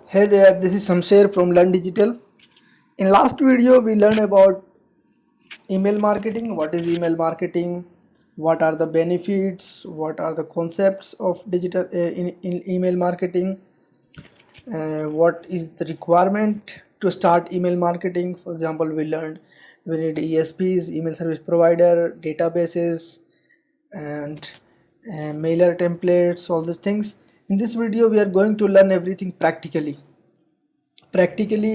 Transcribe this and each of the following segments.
Hey there, this is Samsher from Learn Digital. In last video, we learned about email marketing. What is email marketing? What are the benefits? What are the concepts of digital in email marketing? What is the requirement to start email marketing? For example, we learned we need ESPs, email service provider, databases, and mailer templates, all these things. In this video, we are going to learn everything practically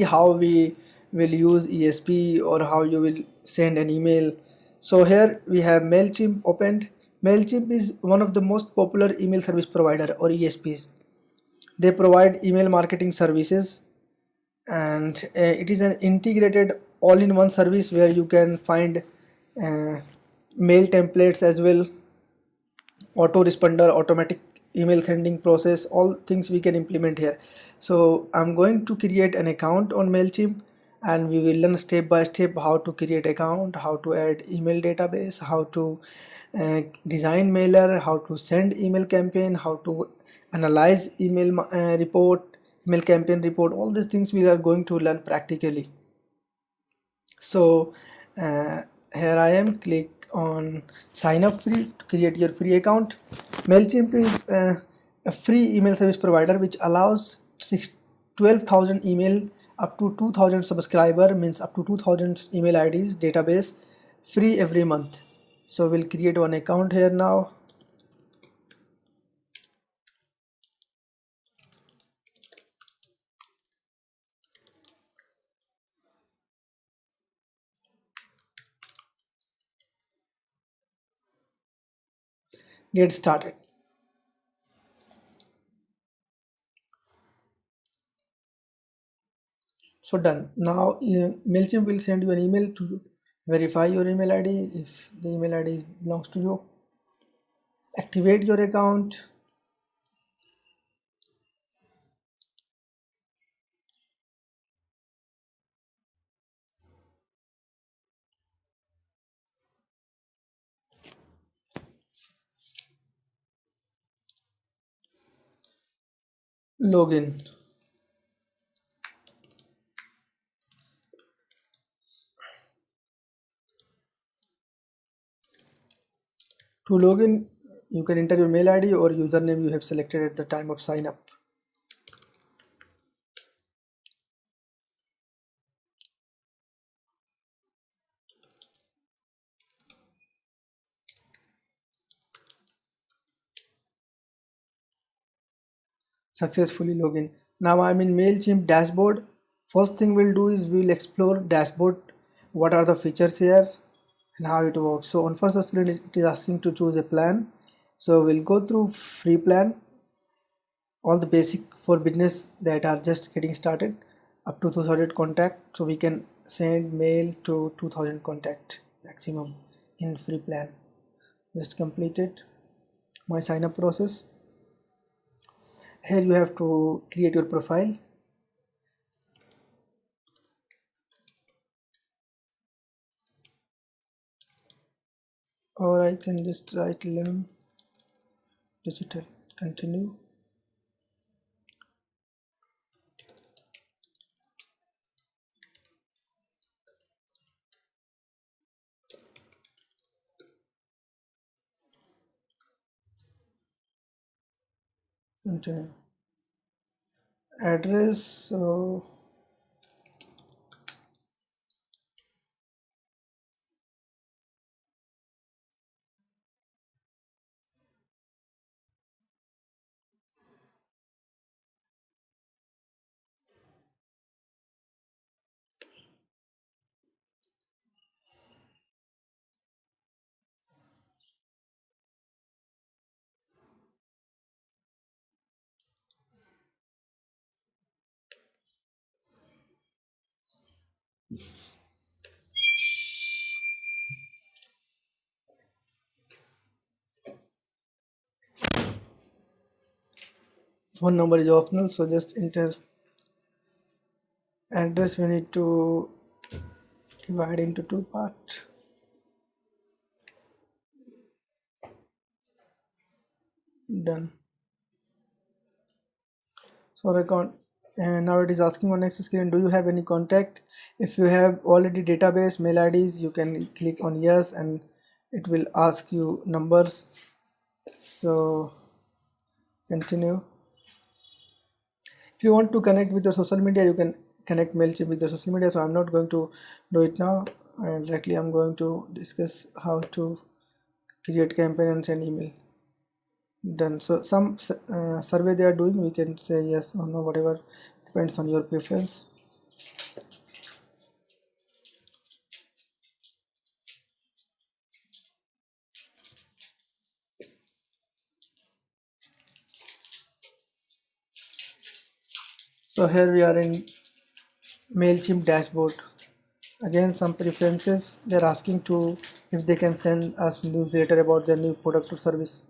how we will use ESP or how you will send an email. So here we have Mailchimp opened. Mailchimp is one of the most popular email service provider or ESPs. They provide email marketing services, and it is an integrated all-in-one service where you can find mail templates as well, autoresponder, automatic email sending process, all things we can implement here. So I'm going to create an account on Mailchimp, and we will learn step by step how to create account, how to add email database, how to design mailer, how to send email campaign, how to analyze email report, email campaign report. All these things we are going to learn practically. So here I am, click on sign up free to create your free account. Mailchimp is a free email service provider which allows 12,000 email up to 2,000 subscriber, means up to 2,000 email IDs database, free every month. So we'll create one account here now. Get started. So done. Now Mailchimp will send you an email to verify your email ID. If the email ID belongs to you, activate your account. Login. To login, you can enter your mail ID or username you have selected at the time of sign up. Successfully login. Now I'm in Mailchimp dashboard. First thing we'll do is we'll explore dashboard. What are the features here and how it works. So on first screen it is asking to choose a plan. So we'll go through free plan, all the basic for business that are just getting started, up to 200 contact. So we can send mail to 2000 contact maximum in free plan. Just completed my sign up process. Here you have to create your profile. Or I can just write learn digital, continue. Continue. Address, so phone number is optional, so just enter address. We need to divide into two parts. Done. So account And now it is asking on next screen, do you have any contact? If you have already database mail IDs, you can click on yes, and it will ask you numbers. So continue. If you want to connect with your social media, you can connect Mailchimp with your social media. So I'm not going to do it now, and directly I'm going to discuss how to create campaign and send email. Done. So some survey they are doing, we can say yes or no, whatever, depends on your preference. So here we are in Mailchimp dashboard. Again, some preferences. They're asking to if they can send us newsletter about their new product or service.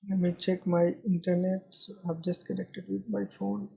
Let me check my internet. So I've just connected with my phone.